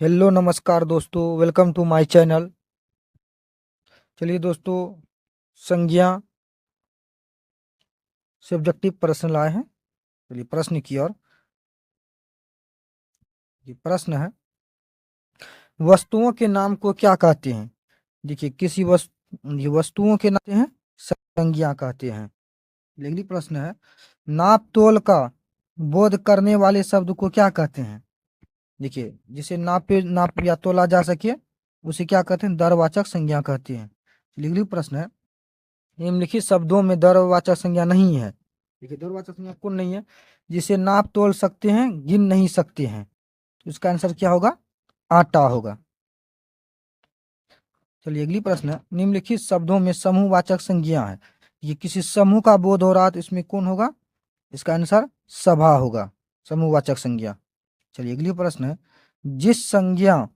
Hello नमस्कार दोस्तों, welcome to my channel. चलिए दोस्तों, संज्ञा से ऑब्जेक्टिव प्रश्न लाए हैं। चलिए प्रश्न की ओर। ये प्रश्न है, वस्तुओं के नाम को क्या कहते हैं? देखिए, किसी वस्तु, ये वस्तुओं के नाम हैं, संज्ञा कहते हैं। अगली प्रश्न है, नाप तोल का बोध करने वाले शब्द को क्या कहते हैं? देखिए, जिसे नाप या तोला जा सके उसे क्या कहते हैं? दरवाचक संज्ञा कहते हैं। अगली प्रश्न है, निम्नलिखित शब्दों में दरवाचक संज्ञा नहीं है। देखिए, दरवाचक संज्ञा कौन नहीं है? जिसे नाप तोल सकते हैं, गिन नहीं सकते हैं। तो इसका आंसर क्या होगा? आटा होगा। चलिए अगली प्रश्न है, निम्नलिखित शब्दों में समूहवाचक संज्ञा है। ये किसी समूह का बोध हो रहा है तो इसमें कौन होगा? इसका आंसर सभा होगा, समूहवाचक संज्ञा। चलिए अगली प्रश्न है, जिस संज्ञा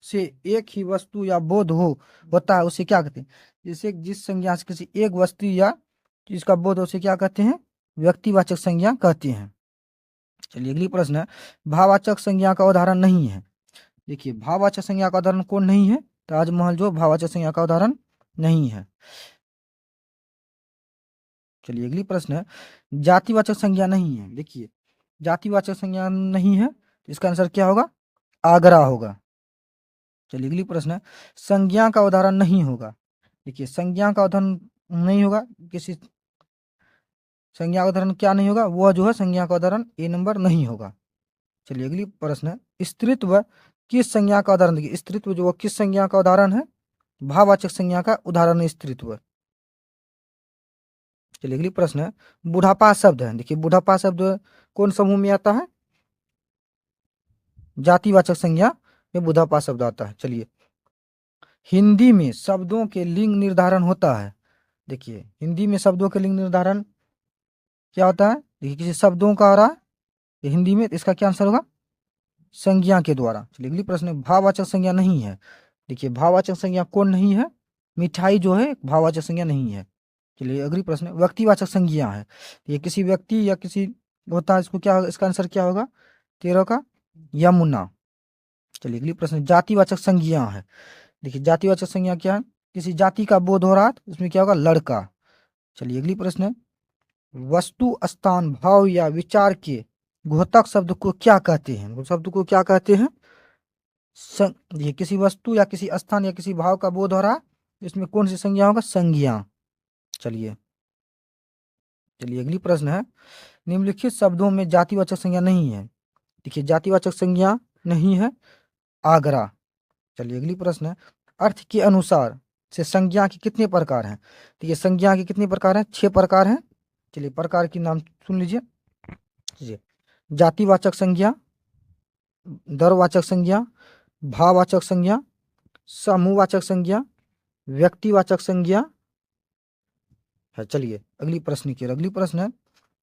से एक ही वस्तु या बोध होता है उसे क्या कहते हैं? जैसे जिस संज्ञा से किसी एक वस्तु या चीज का बोध हो उसे क्या कहते हैं? व्यक्तिवाचक संज्ञा कहते हैं। चलिए अगली प्रश्न है, भाववाचक संज्ञा का उदाहरण नहीं है। देखिए, भाववाचक संज्ञा का उदाहरण कौन नहीं है? ताजमहल जो भाववाचक संज्ञा का उदाहरण नहीं है। चलिए अगली प्रश्न है, जातिवाचक संज्ञा नहीं है। देखिए, जातिवाचक संज्ञा नहीं है तो इसका आंसर क्या होगा? आगरा होगा। चलिए अगली प्रश्न है, संज्ञा का उदाहरण नहीं होगा। देखिए, संज्ञा का उदाहरण नहीं होगा, किसी संज्ञा का उदाहरण क्या नहीं होगा? वह जो है संज्ञा का उदाहरण ए नंबर नहीं होगा। चलिए अगली प्रश्न है, स्त्रीत्व किस संज्ञा का उदाहरण? देखिए, स्त्रीत्व जो किस संज्ञा का उदाहरण है? भाववाचक संज्ञा का उदाहरण है स्त्रीत्व। चलिए अगली प्रश्न है, बुढ़ापा शब्द है। देखिए, बुढ़ापा शब्द कौन समूह में आता है? जातिवाचक संज्ञा में बुढ़ापा शब्द आता है। चलिए, हिंदी में शब्दों के लिंग निर्धारण होता है। देखिए, हिंदी में शब्दों के लिंग निर्धारण क्या होता है? देखिए, किसी शब्दों का आ रहा है हिंदी में, तो इसका क्या आंसर होगा? संज्ञा के द्वारा। चलिए अगली प्रश्न है, भाववाचक संज्ञा नहीं है। देखिए, भाववाचक संज्ञा कौन नहीं है? मिठाई जो है भाववाचक संज्ञा नहीं है। चलिए अगली प्रश्न है, व्यक्तिवाचक संज्ञा है। ये किसी व्यक्ति या किसी होता है, इसको क्या होगा? इसका आंसर क्या होगा? 13 का यमुना। चलिए अगली प्रश्न, जातिवाचक संज्ञा है। देखिए, जातिवाचक संज्ञा क्या है? किसी जाति का बोध हो रहा है तो उसमें क्या होगा? लड़का। चलिए अगली प्रश्न है, वस्तु स्थान भाव या विचार के घोतक शब्द को क्या कहते हैं? वो शब्द को क्या कहते हैं? ये किसी वस्तु या किसी स्थान या किसी भाव का बोध हो रहा है, इसमें कौन सी संज्ञा होगा? संज्ञा। चलिए चलिए अगली प्रश्न है, निम्नलिखित शब्दों में जातिवाचक संज्ञा नहीं है। देखिए, जातिवाचक संज्ञा नहीं है, आगरा। चलिए अगली प्रश्न है, अर्थ के अनुसार से संज्ञा के कितने प्रकार हैं? तो ये संज्ञा के कितने प्रकार हैं? 6 प्रकार हैं। चलिए प्रकार की नाम सुन लीजिए। जी, जातिवाचक संज्ञा, दरवाचक संज्ञा, भाववाचक संज्ञा, समूहवाचक संज्ञा, व्यक्तिवाचक संज्ञा है। चलिए अगली प्रश्न की ओर। अगली प्रश्न है,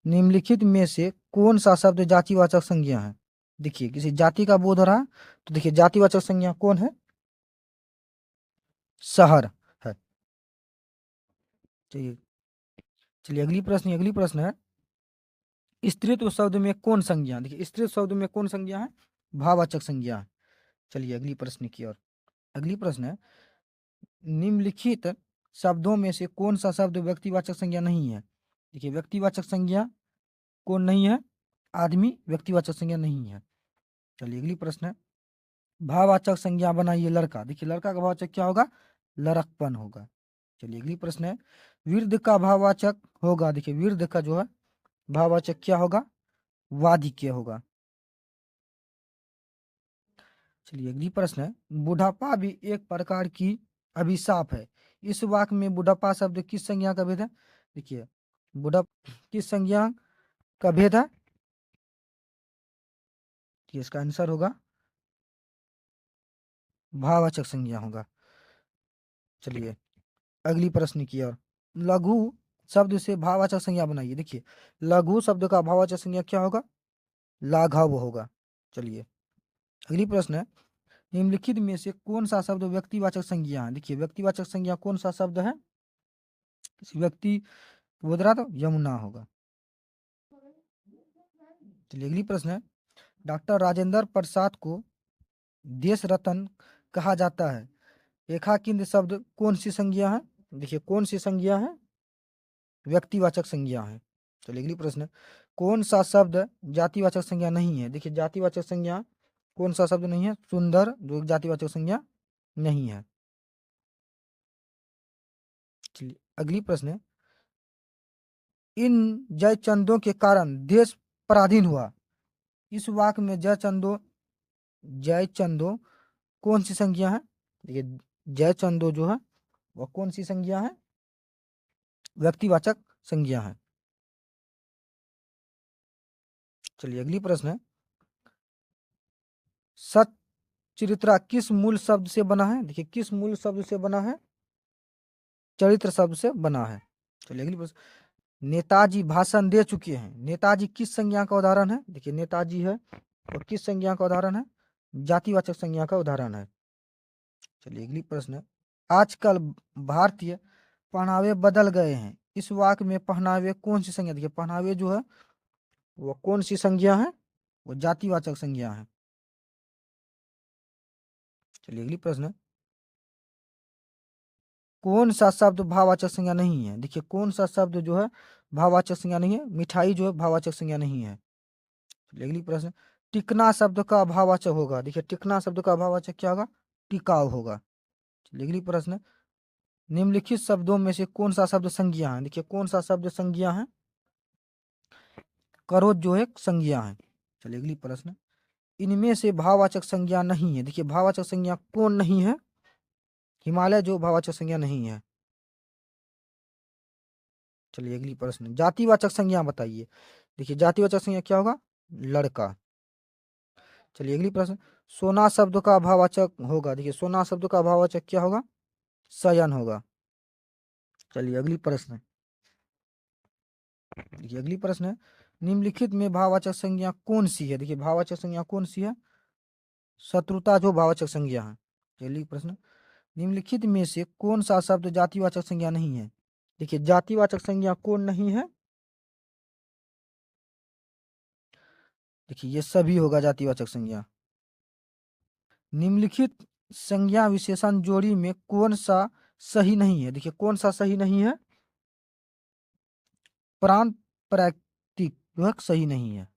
निम्नलिखित में से कौन सा शब्द जातिवाचक संज्ञा है? देखिए, किसी जाति का बोध हो रहा है तो देखिए, जातिवाचक संज्ञा कौन है? शहर है। चलिए चलिए अगली प्रश्न है, स्त्रीत्व शब्द में कौन संज्ञा? देखिए, स्त्रीत्व शब्द में कौन संज्ञा है? भाववाचक संज्ञा है। चलिए अगली प्रश्न की ओर। अगली प्रश्न है, निम्नलिखित शब्दों में से कौन सा शब्द व्यक्तिवाचक संज्ञा नहीं है? देखिए, व्यक्तिवाचक संज्ञा कौन नहीं है? आदमी व्यक्तिवाचक संज्ञा नहीं है। चलिए अगली प्रश्न है, भाववाचक संज्ञा बनाइए लड़का। देखिए, लड़का का भाववाचक क्या होगा? लड़कपन होगा। चलिए अगली प्रश्न है, वृद्ध का भाववाचक होगा। देखिए, वृद्ध का जो है भाववाचक क्या होगा? वार्धक्य होगा। चलिए अगली प्रश्न है, बुढ़ापा भी एक प्रकार की अभिशाप है। इस वाक्य में बुढ़ापा शब्द किस संज्ञा का भेद है? देखिए, बुढ़ा किस संज्ञा का भेद है? कि इसका आंसर होगा भाववाचक संज्ञा होगा। चलिए अगली प्रश्न की ओर। लघु शब्द से भाववाचक संज्ञा बनाइए। देखिए, लघु शब्द का भाववाचक संज्ञा क्या होगा? लाघव होगा। चलिए अगली प्रश्न है, निम्नलिखित में से कौन सा शब्द व्यक्तिवाचक संज्ञा है? देखिए, व्यक्तिवाचक संज्ञा कौन सा शब्द है? किसी व्यक्ति बोध रहा तो यमुना होगा। चलिए अगली प्रश्न है, डॉक्टर राजेंद्र प्रसाद को देश रत्न कहा जाता है। एकाकिंद शब्द कौन सी संज्ञा है? देखिए कौन सी संज्ञा है? व्यक्तिवाचक संज्ञा है। चलिए अगली प्रश्न, कौन सा शब्द जातिवाचक संज्ञा नहीं है? देखिए जातिवाचक संज्ञा कौन सा शब्द नहीं है? सुंदर, जो जातिवाचक संज्ञा नहीं है। चलिए अगली प्रश्न, इन जयचंदों के कारण देश पराधीन हुआ। इस वाक्य में जयचंदो कौन सी संज्ञा है? देखिए जयचंदो जो है वह कौन सी संज्ञा है? व्यक्तिवाचक संज्ञा है। चलिए अगली प्रश्न है, सच्चरित्रा किस मूल शब्द से बना है? देखिए किस मूल शब्द से बना है? चरित्र शब्द से बना है। चलिए अगली प्रश्न, नेताजी भाषण दे चुके हैं। नेताजी किस संज्ञा का उदाहरण है? देखिए नेताजी है और किस संज्ञा का उदाहरण है? जातिवाचक संज्ञा का उदाहरण है। चलिए अगली प्रश्न, आजकल भारतीय पहनावे बदल गए हैं। इस वाक्य में पहनावे कौन सी संज्ञा? देखिए पहनावे जो है वो कौन सी संज्ञा है? वो जातिवाचक संज्ञा है। चलिए अगली प्रश्न, कौन सा शब्द भाववाचक संज्ञा नहीं है? देखिए कौन सा शब्द जो है भाववाचक संज्ञा नहीं है? मिठाई जो है भाववाचक संज्ञा नहीं है। चलिए अगली प्रश्न, टिकना शब्द का भाववाचक होगा। देखिए टिकना शब्द का भाववाचक क्या होगा? टिकाऊ होगा। चलिए अगली प्रश्न, निम्नलिखित शब्दों में से कौन सा शब्द संज्ञा है? देखिए कौन सा शब्द संज्ञा है? करो जो एक संज्ञा है। चलिए अगली प्रश्न, इनमें से भाववाचक संज्ञा नहीं है। देखिए भाववाचक संज्ञा कौन नहीं है? हिमालय जो भाववाचक संज्ञा नहीं है। चलिए अगली प्रश्न, जातिवाचक संज्ञा बताइए। देखिए जातिवाचक संज्ञा क्या होगा? लड़का। चलिए अगली प्रश्न, सोना शब्द का भाववाचक होगा। देखिए सोना शब्द का भाववाचक क्या होगा? शयन होगा। चलिए अगली प्रश्न, देखिए अगली प्रश्न है, निम्नलिखित में भाववाचक संज्ञा कौन सी है? देखिए भाववाचक संज्ञा कौन सी है? शत्रुता जो भाववाचक संज्ञा है। चलिए प्रश्न, निम्नलिखित में से कौन सा शब्द जातिवाचक संज्ञा नहीं है? देखिए जातिवाचक संज्ञा कौन नहीं है? देखिए ये सभी होगा जातिवाचक संज्ञा। निम्नलिखित संज्ञा विशेषण जोड़ी में कौन सा सही नहीं है? देखिए कौन सा सही नहीं है? प्राण प्राकृतिक वह सही नहीं है।